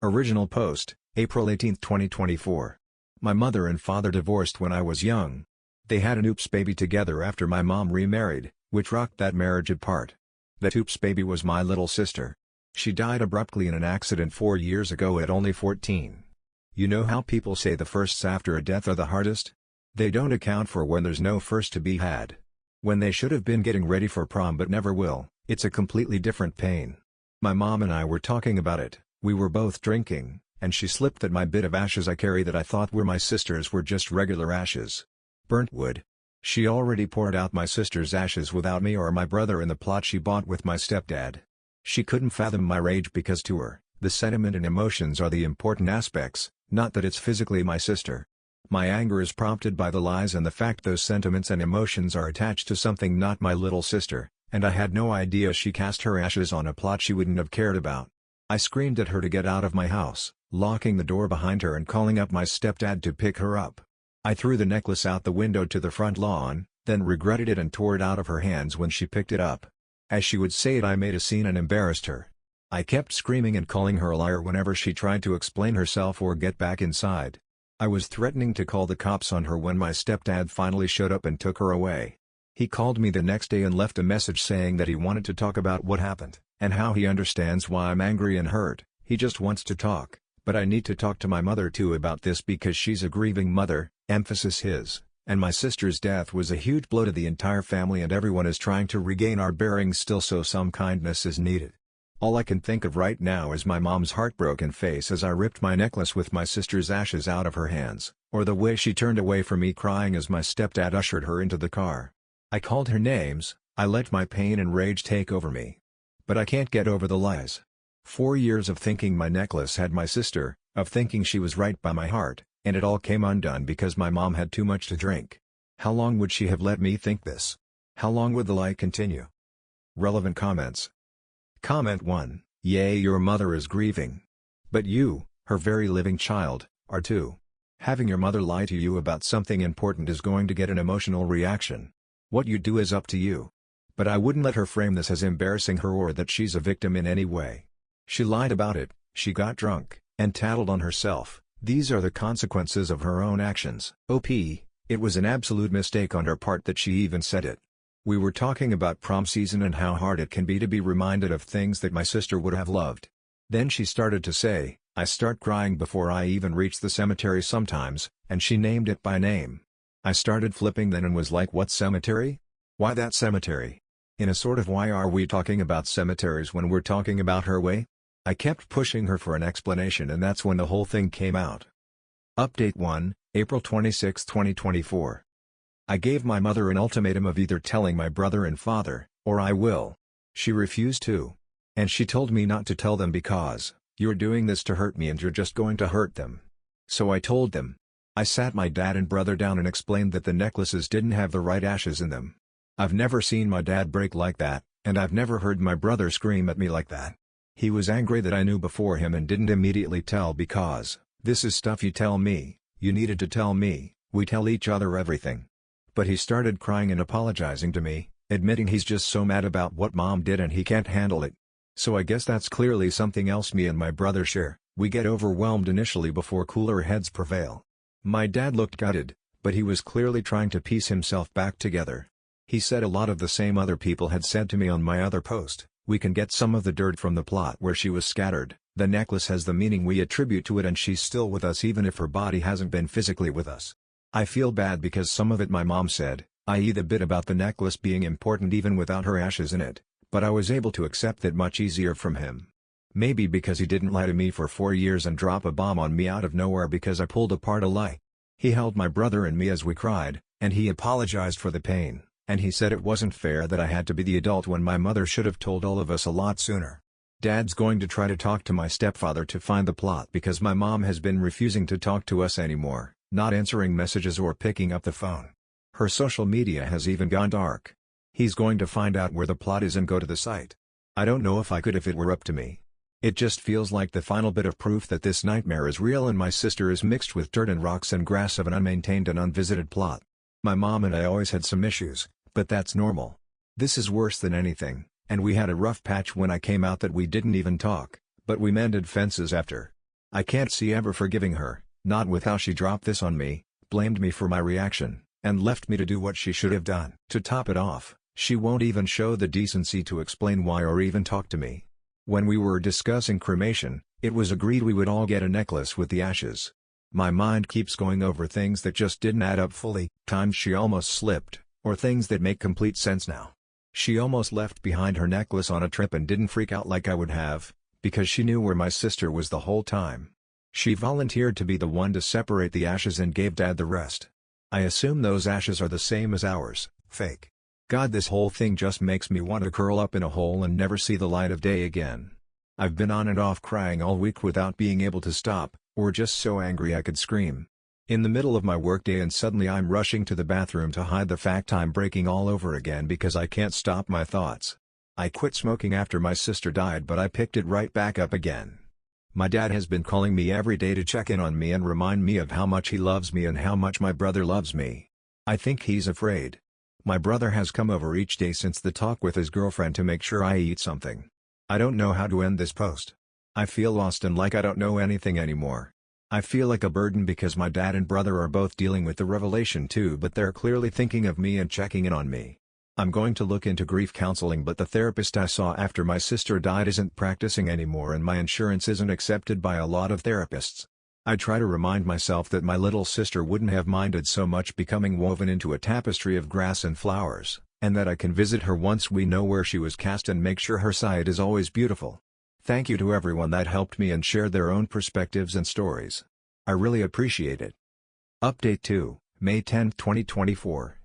Original post, April 18, 2024. My mother and father divorced when I was young. They had an oops baby together after my mom remarried, which rocked that marriage apart. That oops baby was my little sister. She died abruptly in an accident 4 years ago at only 14. You know how people say the firsts after a death are the hardest? They don't account for when there's no first to be had. When they should have been getting ready for prom but never will, it's a completely different pain. My mom and I were talking about it. We were both drinking, and she slipped that my bit of ashes I carry that I thought were my sister's were just regular ashes. Burnt wood. She already poured out my sister's ashes without me or my brother in the plot she bought with my stepdad. She couldn't fathom my rage because to her, the sentiment and emotions are the important aspects, not that it's physically my sister. My anger is prompted by the lies and the fact those sentiments and emotions are attached to something not my little sister, and I had no idea she cast her ashes on a plot she wouldn't have cared about. I screamed at her to get out of my house, locking the door behind her and calling up my stepdad to pick her up. I threw the necklace out the window to the front lawn, then regretted it and tore it out of her hands when she picked it up. As she would say it, I made a scene and embarrassed her. I kept screaming and calling her a liar whenever she tried to explain herself or get back inside. I was threatening to call the cops on her when my stepdad finally showed up and took her away. He called me the next day and left a message saying that he wanted to talk about what happened, and how he understands why I'm angry and hurt. He just wants to talk, but I need to talk to my mother too about this because she's a grieving mother, emphasis his, and my sister's death was a huge blow to the entire family and everyone is trying to regain our bearings still, so some kindness is needed. All I can think of right now is my mom's heartbroken face as I ripped my necklace with my sister's ashes out of her hands, or the way she turned away from me crying as my stepdad ushered her into the car. I called her names, I let my pain and rage take over me. But I can't get over the lies. 4 years of thinking my necklace had my sister, of thinking she was right by my heart, and it all came undone because my mom had too much to drink. How long would she have let me think this? How long would the lie continue? Relevant comments. Comment 1, yay, your mother is grieving. But you, her very living child, are too. Having your mother lie to you about something important is going to get an emotional reaction. What you do is up to you. But I wouldn't let her frame this as embarrassing her or that she's a victim in any way. She lied about it, she got drunk, and tattled on herself. These are the consequences of her own actions. OP, it was an absolute mistake on her part that she even said it. We were talking about prom season and how hard it can be to be reminded of things that my sister would have loved. Then she started to say, I start crying before I even reach the cemetery sometimes, and she named it by name. I started flipping then and was like, what cemetery? Why that cemetery? In a sort of why are we talking about cemeteries when we're talking about her way? I kept pushing her for an explanation and that's when the whole thing came out. Update 1, April 26, 2024. I gave my mother an ultimatum of either telling my brother and father, or I will. She refused to. And she told me not to tell them because, you're doing this to hurt me and you're just going to hurt them. So I told them. I sat my dad and brother down and explained that the necklaces didn't have the right ashes in them. I've never seen my dad break like that, and I've never heard my brother scream at me like that. He was angry that I knew before him and didn't immediately tell because, this is stuff you tell me, you needed to tell me, we tell each other everything. But he started crying and apologizing to me, admitting he's just so mad about what mom did and he can't handle it. So I guess that's clearly something else me and my brother share, we get overwhelmed initially before cooler heads prevail. My dad looked gutted, but he was clearly trying to piece himself back together. He said a lot of the same other people had said to me on my other post, we can get some of the dirt from the plot where she was scattered, the necklace has the meaning we attribute to it and she's still with us even if her body hasn't been physically with us. I feel bad because some of it my mom said, i.e. the bit about the necklace being important even without her ashes in it, but I was able to accept that much easier from him. Maybe because he didn't lie to me for 4 years and drop a bomb on me out of nowhere because I pulled apart a lie. He held my brother and me as we cried, and he apologized for the pain, and he said it wasn't fair that I had to be the adult when my mother should have told all of us a lot sooner. Dad's going to try to talk to my stepfather to find the plot because my mom has been refusing to talk to us anymore, not answering messages or picking up the phone. Her social media has even gone dark. He's going to find out where the plot is and go to the site. I don't know if I could if it were up to me. It just feels like the final bit of proof that this nightmare is real and my sister is mixed with dirt and rocks and grass of an unmaintained and unvisited plot. My mom and I always had some issues, but that's normal. This is worse than anything, and we had a rough patch when I came out that we didn't even talk, but we mended fences after. I can't see ever forgiving her, not with how she dropped this on me, blamed me for my reaction, and left me to do what she should have done. To top it off, she won't even show the decency to explain why or even talk to me. When we were discussing cremation, it was agreed we would all get a necklace with the ashes. My mind keeps going over things that just didn't add up fully, times she almost slipped, or things that make complete sense now. She almost left behind her necklace on a trip and didn't freak out like I would have, because she knew where my sister was the whole time. She volunteered to be the one to separate the ashes and gave Dad the rest. I assume those ashes are the same as ours, fake. God, this whole thing just makes me want to curl up in a hole and never see the light of day again. I've been on and off crying all week without being able to stop, or just so angry I could scream. In the middle of my workday and suddenly I'm rushing to the bathroom to hide the fact I'm breaking all over again because I can't stop my thoughts. I quit smoking after my sister died, but I picked it right back up again. My dad has been calling me every day to check in on me and remind me of how much he loves me and how much my brother loves me. I think he's afraid. My brother has come over each day since the talk with his girlfriend to make sure I eat something. I don't know how to end this post. I feel lost and like I don't know anything anymore. I feel like a burden because my dad and brother are both dealing with the revelation too, but they're clearly thinking of me and checking in on me. I'm going to look into grief counseling, but the therapist I saw after my sister died isn't practicing anymore and my insurance isn't accepted by a lot of therapists. I try to remind myself that my little sister wouldn't have minded so much becoming woven into a tapestry of grass and flowers, and that I can visit her once we know where she was cast and make sure her side is always beautiful. Thank you to everyone that helped me and shared their own perspectives and stories. I really appreciate it. Update 2, May 10, 2024.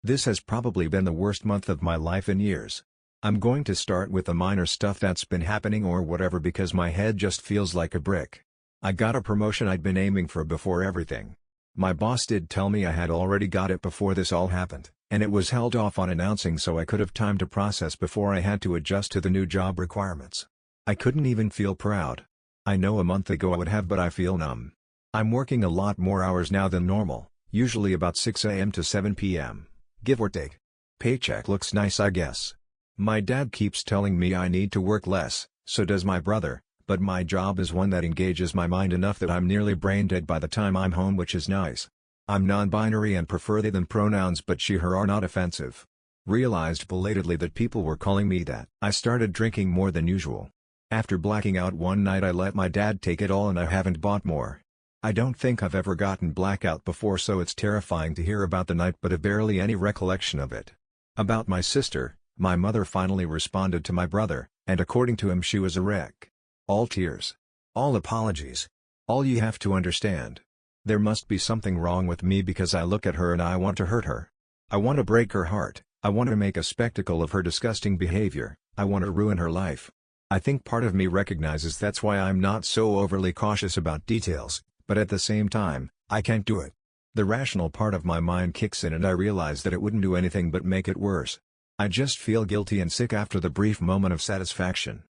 This has probably been the worst month of my life in years. I'm going to start with the minor stuff that's been happening or whatever because my head just feels like a brick. I got a promotion I'd been aiming for before everything. My boss did tell me I had already got it before this all happened, and it was held off on announcing so I could have time to process before I had to adjust to the new job requirements. I couldn't even feel proud. I know a month ago I would have, but I feel numb. I'm working a lot more hours now than normal, usually about 6 a.m. to 7 p.m, give or take. Paycheck looks nice, I guess. My dad keeps telling me I need to work less, so does my brother. But my job is one that engages my mind enough that I'm nearly brain dead by the time I'm home, which is nice. I'm non-binary and prefer they them pronouns, but she her are not offensive. Realized belatedly that people were calling me that. I started drinking more than usual. After blacking out one night I let my dad take it all and I haven't bought more. I don't think I've ever gotten blackout before, so it's terrifying to hear about the night but have barely any recollection of it. About my sister, my mother finally responded to my brother, and according to him she was a wreck. All tears. All apologies. All you have to understand. There must be something wrong with me because I look at her and I want to hurt her. I want to break her heart, I want to make a spectacle of her disgusting behavior, I want to ruin her life. I think part of me recognizes that's why I'm not so overly cautious about details, but at the same time, I can't do it. The rational part of my mind kicks in and I realize that it wouldn't do anything but make it worse. I just feel guilty and sick after the brief moment of satisfaction.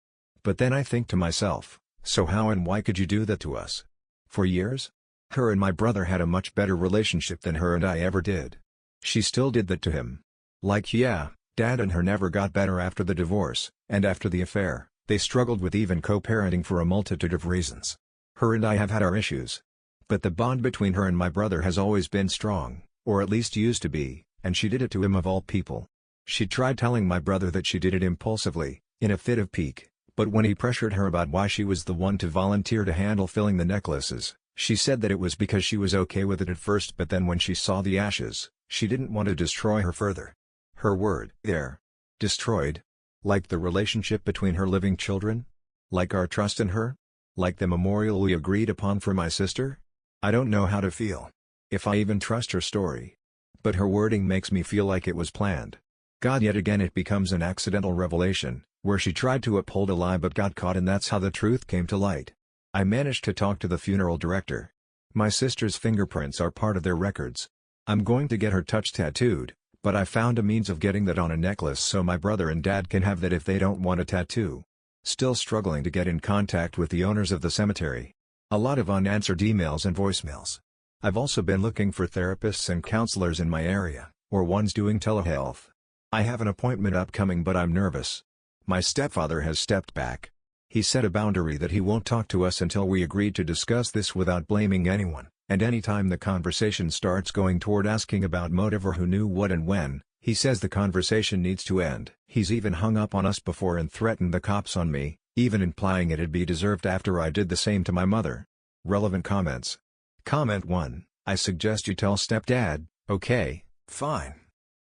But then I think to myself, so how and why could you do that to us? For years? Her and my brother had a much better relationship than her and I ever did. She still did that to him. Like yeah, Dad and her never got better after the divorce, and after the affair, they struggled with even co-parenting for a multitude of reasons. Her and I have had our issues. But the bond between her and my brother has always been strong, or at least used to be, and she did it to him of all people. She tried telling my brother that she did it impulsively, in a fit of pique. But when he pressured her about why she was the one to volunteer to handle filling the necklaces, she said that it was because she was okay with it at first, but then when she saw the ashes, she didn't want to destroy her further. Her word there. Destroyed? Like the relationship between her living children? Like our trust in her? Like the memorial we agreed upon for my sister? I don't know how to feel. If I even trust her story. But her wording makes me feel like it was planned. God, yet again it becomes an accidental revelation, where she tried to uphold a lie but got caught, and that's how the truth came to light. I managed to talk to the funeral director. My sister's fingerprints are part of their records. I'm going to get her touch tattooed, but I found a means of getting that on a necklace so my brother and dad can have that if they don't want a tattoo. Still struggling to get in contact with the owners of the cemetery. A lot of unanswered emails and voicemails. I've also been looking for therapists and counselors in my area, or ones doing telehealth. I have an appointment upcoming but I'm nervous. My stepfather has stepped back. He set a boundary that he won't talk to us until we agreed to discuss this without blaming anyone, and anytime the conversation starts going toward asking about motive or who knew what and when, he says the conversation needs to end. He's even hung up on us before and threatened the cops on me, even implying it'd be deserved after I did the same to my mother. Relevant comments. Comment 1. I suggest you tell stepdad, okay, fine.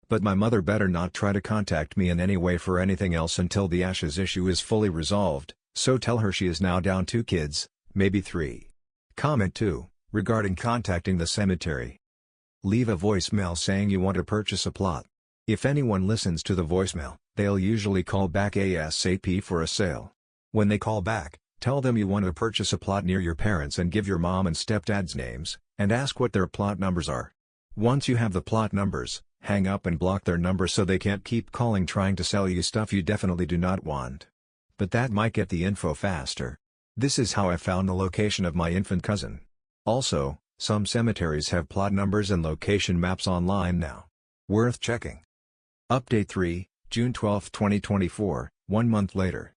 But my mother better not try to contact me in any way for anything else until the ashes issue is fully resolved, so tell her she is now down 2 kids, maybe 3. Comment 2. Regarding contacting the cemetery. Leave a voicemail saying you want to purchase a plot. If anyone listens to the voicemail, they'll usually call back ASAP for a sale. When they call back, tell them you want to purchase a plot near your parents and give your mom and stepdad's names, and ask what their plot numbers are. Once you have the plot numbers, hang up and block their number so they can't keep calling trying to sell you stuff you definitely do not want. But that might get the info faster. This is how I found the location of my infant cousin. Also, some cemeteries have plot numbers and location maps online now. Worth checking. Update 3, June 12, 2024, 1 month later.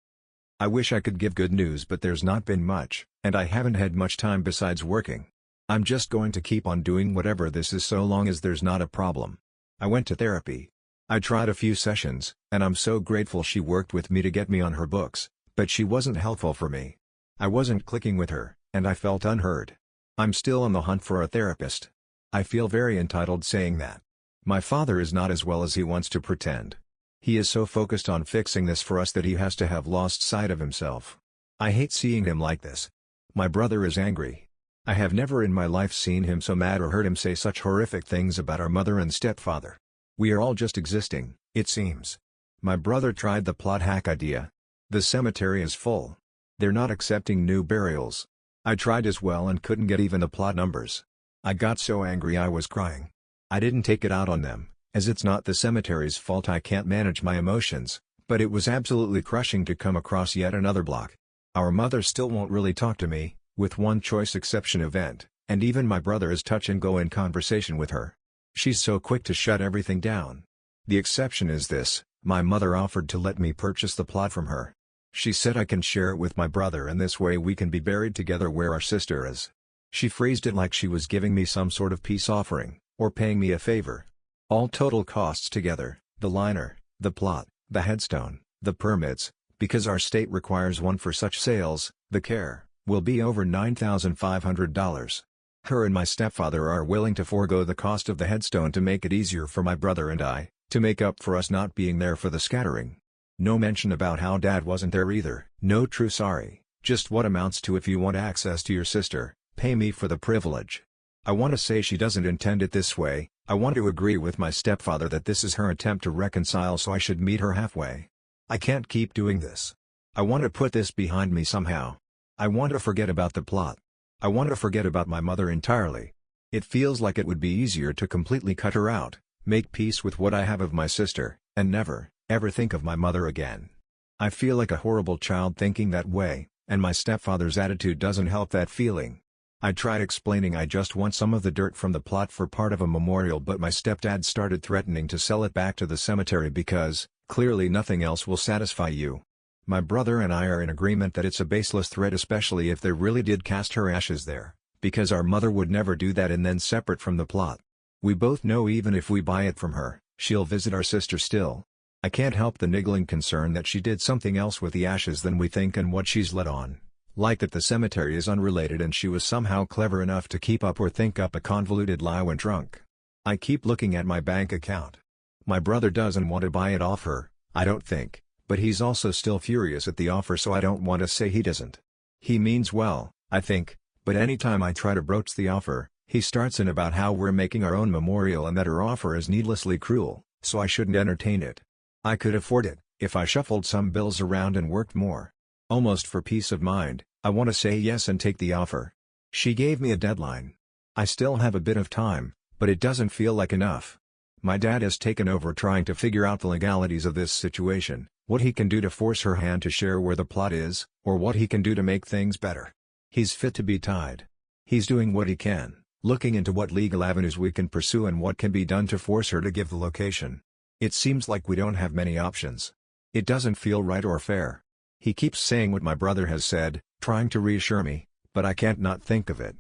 I wish I could give good news, but there's not been much, and I haven't had much time besides working. I'm just going to keep on doing whatever this is so long as there's not a problem. I went to therapy. I tried a few sessions, and I'm so grateful she worked with me to get me on her books, but she wasn't helpful for me. I wasn't clicking with her, and I felt unheard. I'm still on the hunt for a therapist. I feel very entitled saying that. My father is not as well as he wants to pretend. He is so focused on fixing this for us that he has to have lost sight of himself. I hate seeing him like this. My brother is angry. I have never in my life seen him so mad or heard him say such horrific things about our mother and stepfather. We are all just existing, it seems. My brother tried the plot hack idea. The cemetery is full. They're not accepting new burials. I tried as well and couldn't get even the plot numbers. I got so angry I was crying. I didn't take it out on them, as it's not the cemetery's fault I can't manage my emotions, but it was absolutely crushing to come across yet another block. Our mother still won't really talk to me, with one choice exception event, and even my brother is touch and go in conversation with her. She's so quick to shut everything down. The exception is this: my mother offered to let me purchase the plot from her. She said I can share it with my brother and this way we can be buried together where our sister is. She phrased it like she was giving me some sort of peace offering, or paying me a favor. All total costs together, the liner, the plot, the headstone, the permits, because our state requires one for such sales, the care, will be over $9,500. Her and my stepfather are willing to forego the cost of the headstone to make it easier for my brother and I, to make up for us not being there for the scattering. No mention about how dad wasn't there either. No true sorry, just what amounts to if you want access to your sister, pay me for the privilege. I want to say she doesn't intend it this way. I want to agree with my stepfather that this is her attempt to reconcile, so I should meet her halfway. I can't keep doing this. I want to put this behind me somehow. I want to forget about the plot. I want to forget about my mother entirely. It feels like it would be easier to completely cut her out, make peace with what I have of my sister, and never, ever think of my mother again. I feel like a horrible child thinking that way, and my stepfather's attitude doesn't help that feeling. I tried explaining I just want some of the dirt from the plot for part of a memorial, but my stepdad started threatening to sell it back to the cemetery because, clearly nothing else will satisfy you. My brother and I are in agreement that it's a baseless threat, especially if they really did cast her ashes there, because our mother would never do that and then separate from the plot. We both know even if we buy it from her, she'll visit our sister still. I can't help the niggling concern that she did something else with the ashes than we think and what she's let on. Like that the cemetery is unrelated and she was somehow clever enough to keep up or think up a convoluted lie when drunk. I keep looking at my bank account. My brother doesn't want to buy it off her, I don't think, but he's also still furious at the offer, so I don't want to say he doesn't. He means well, I think, but anytime I try to broach the offer, he starts in about how we're making our own memorial and that her offer is needlessly cruel, so I shouldn't entertain it. I could afford it, if I shuffled some bills around and worked more. Almost for peace of mind, I want to say yes and take the offer. She gave me a deadline. I still have a bit of time, but it doesn't feel like enough. My dad has taken over trying to figure out the legalities of this situation, what he can do to force her hand to share where the plot is, or what he can do to make things better. He's fit to be tied. He's doing what he can, looking into what legal avenues we can pursue and what can be done to force her to give the location. It seems like we don't have many options. It doesn't feel right or fair. He keeps saying what my brother has said, trying to reassure me, but I can't not think of it.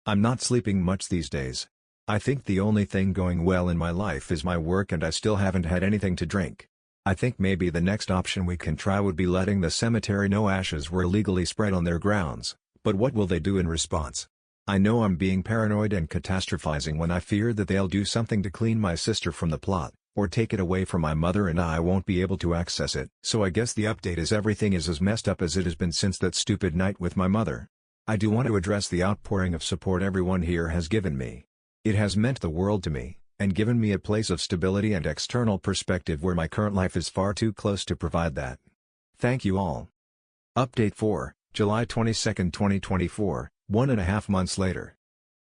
I'm not sleeping much these days. I think the only thing going well in my life is my work, and I still haven't had anything to drink. I think maybe the next option we can try would be letting the cemetery know ashes were illegally spread on their grounds, but what will they do in response? I know I'm being paranoid and catastrophizing when I fear that they'll do something to clean my sister from the plot, or take it away from my mother and I won't be able to access it. So I guess the update is everything is as messed up as it has been since that stupid night with my mother. I do want to address the outpouring of support everyone here has given me. It has meant the world to me, and given me a place of stability and external perspective where my current life is far too close to provide that. Thank you all. Update 4, July 22, 2024, 1.5 months later.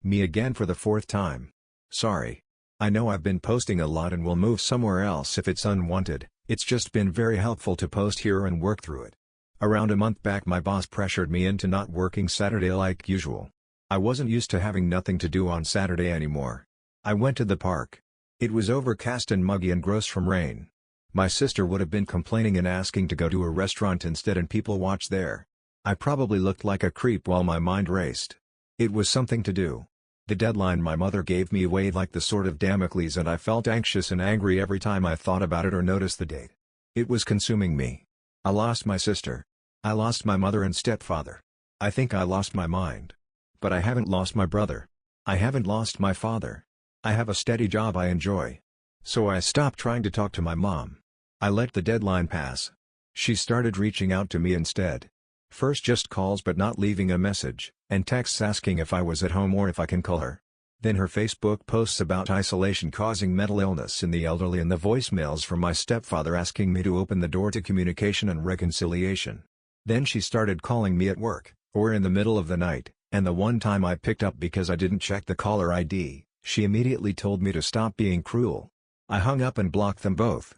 Me again for the 4th time. Sorry. I know I've been posting a lot and will move somewhere else if it's unwanted. It's just been very helpful to post here and work through it. Around a month back my boss pressured me into not working Saturday like usual. I wasn't used to having nothing to do on Saturday anymore. I went to the park. It was overcast and muggy and gross from rain. My sister would have been complaining and asking to go to a restaurant instead, and people watched there. I probably looked like a creep while my mind raced. It was something to do. The deadline my mother gave me weighed like the sword of Damocles, and I felt anxious and angry every time I thought about it or noticed the date. It was consuming me. I lost my sister. I lost my mother and stepfather. I think I lost my mind. But I haven't lost my brother. I haven't lost my father. I have a steady job I enjoy. So I stopped trying to talk to my mom. I let the deadline pass. She started reaching out to me instead. First just calls but not leaving a message, and texts asking if I was at home or if I can call her. Then her Facebook posts about isolation causing mental illness in the elderly, and the voicemails from my stepfather asking me to open the door to communication and reconciliation. Then she started calling me at work, or in the middle of the night, and the one time I picked up because I didn't check the caller ID, she immediately told me to stop being cruel. I hung up and blocked them both.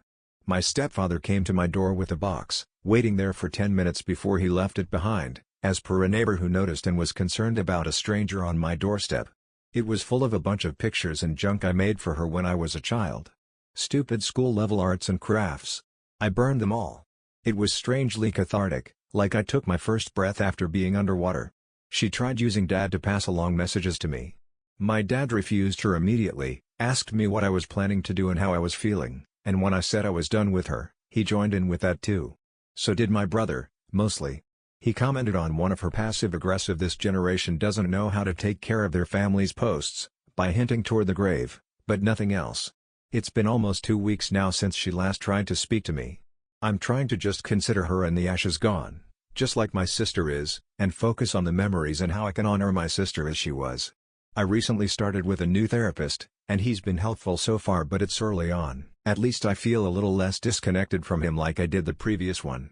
My stepfather came to my door with a box, waiting there for 10 minutes before he left it behind, as per a neighbor who noticed and was concerned about a stranger on my doorstep. It was full of a bunch of pictures and junk I made for her when I was a child. Stupid school-level arts and crafts. I burned them all. It was strangely cathartic, like I took my first breath after being underwater. She tried using Dad to pass along messages to me. My dad refused her immediately, asked me what I was planning to do and how I was feeling, and when I said I was done with her, he joined in with that too. So did my brother, mostly. He commented on one of her passive-aggressive "this generation doesn't know how to take care of their families" posts, by hinting toward the grave, but nothing else. It's been almost 2 weeks now since she last tried to speak to me. I'm trying to just consider her and the ashes gone, just like my sister is, and focus on the memories and how I can honor my sister as she was. I recently started with a new therapist, and he's been helpful so far, but it's early on. At least I feel a little less disconnected from him like I did the previous one.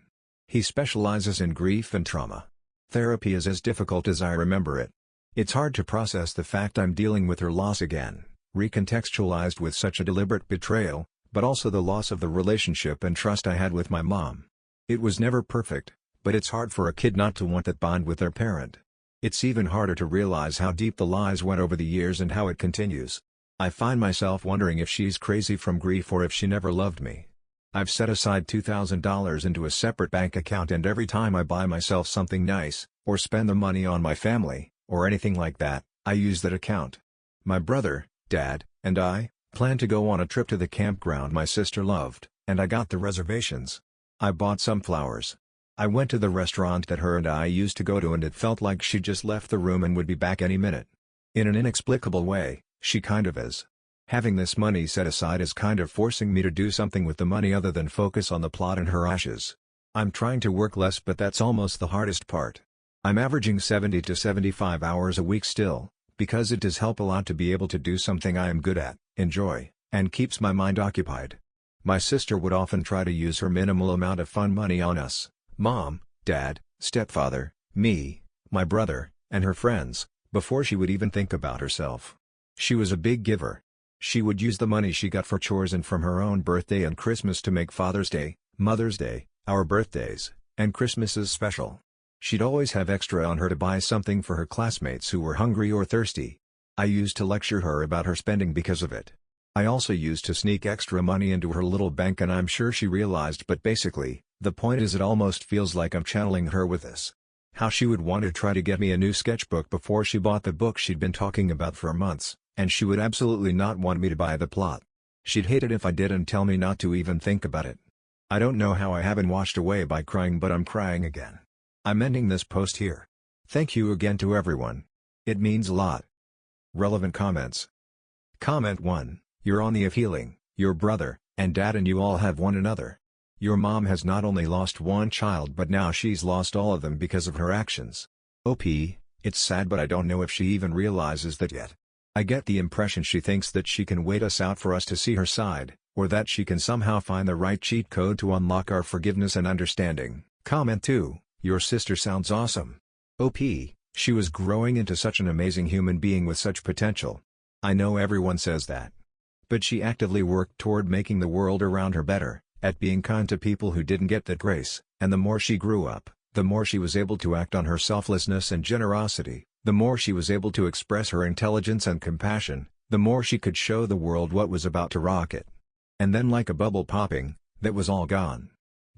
He specializes in grief and trauma. Therapy is as difficult as I remember it. It's hard to process the fact I'm dealing with her loss again, recontextualized with such a deliberate betrayal, but also the loss of the relationship and trust I had with my mom. It was never perfect, but it's hard for a kid not to want that bond with their parent. It's even harder to realize how deep the lies went over the years and how it continues. I find myself wondering if she's crazy from grief or if she never loved me. I've set aside $2,000 into a separate bank account, and every time I buy myself something nice, or spend the money on my family, or anything like that, I use that account. My brother, Dad, and I plan to go on a trip to the campground my sister loved, and I got the reservations. I bought some flowers. I went to the restaurant that her and I used to go to, and it felt like she just left the room and would be back any minute. In an inexplicable way, she kind of is. Having this money set aside is kind of forcing me to do something with the money other than focus on the plot and her ashes. I'm trying to work less, but that's almost the hardest part. I'm averaging 70 to 75 hours a week still, because it does help a lot to be able to do something I am good at, enjoy, and keeps my mind occupied. My sister would often try to use her minimal amount of fun money on us, Mom, Dad, stepfather, me, my brother, and her friends, before she would even think about herself. She was a big giver. She would use the money she got for chores and from her own birthday and Christmas to make Father's Day, Mother's Day, our birthdays, and Christmases special. She'd always have extra on her to buy something for her classmates who were hungry or thirsty. I used to lecture her about her spending because of it. I also used to sneak extra money into her little bank, and I'm sure she realized, but basically, The point is, it almost feels like I'm channeling her with this. How she would want to try to get me a new sketchbook before she bought the book she'd been talking about for months, and she would absolutely not want me to buy the plot. She'd hate it if I did and tell me not to even think about it. I don't know how I haven't washed away by crying, but I'm crying again. I'm ending this post here. Thank you again to everyone. It means a lot. Relevant comments. Comment 1. You're on the of healing. Your brother, and dad and you all have one another. Your mom has not only lost one child but now she's lost all of them because of her actions. OP, it's sad but I don't know if she even realizes that yet. I get the impression she thinks that she can wait us out for us to see her side, or that she can somehow find the right cheat code to unlock our forgiveness and understanding. Comment 2, your sister sounds awesome. OP, she was growing into such an amazing human being with such potential. I know everyone says that. But she actively worked toward making the world around her better, at being kind to people who didn't get that grace, and the more she grew up, the more she was able to act on her selflessness and generosity, the more she was able to express her intelligence and compassion, the more she could show the world what was about to rocket. And then, like a bubble popping, that was all gone.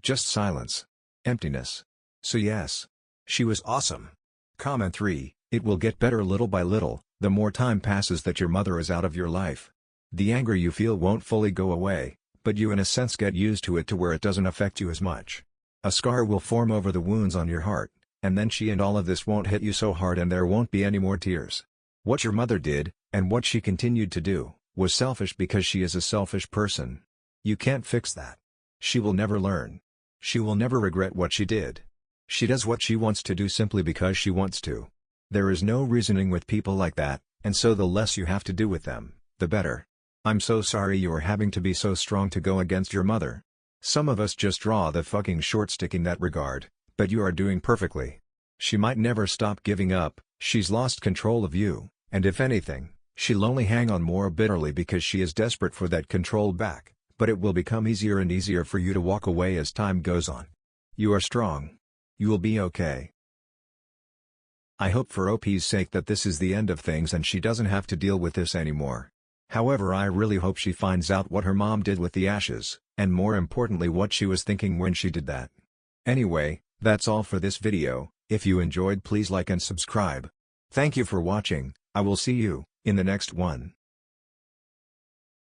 Just silence. Emptiness. So yes. She was awesome. Comment 3, it will get better little by little, the more time passes that your mother is out of your life. The anger you feel won't fully go away, but you in a sense get used to it to where it doesn't affect you as much. A scar will form over the wounds on your heart, and then she and all of this won't hit you so hard and there won't be any more tears. What your mother did, and what she continued to do, was selfish because she is a selfish person. You can't fix that. She will never learn. She will never regret what she did. She does what she wants to do simply because she wants to. There is no reasoning with people like that, and so the less you have to do with them, the better. I'm so sorry you're having to be so strong to go against your mother. Some of us just draw the fucking short stick in that regard, but you are doing perfectly. She might never stop giving up, she's lost control of you, and if anything, she'll only hang on more bitterly because she is desperate for that control back, but it will become easier and easier for you to walk away as time goes on. You are strong. You will be okay. I hope for OP's sake that this is the end of things and she doesn't have to deal with this anymore. However, I really hope she finds out what her mom did with the ashes, and more importantly what she was thinking when she did that. Anyway, that's all for this video. If you enjoyed, please like and subscribe. Thank you for watching. I will see you in the next one.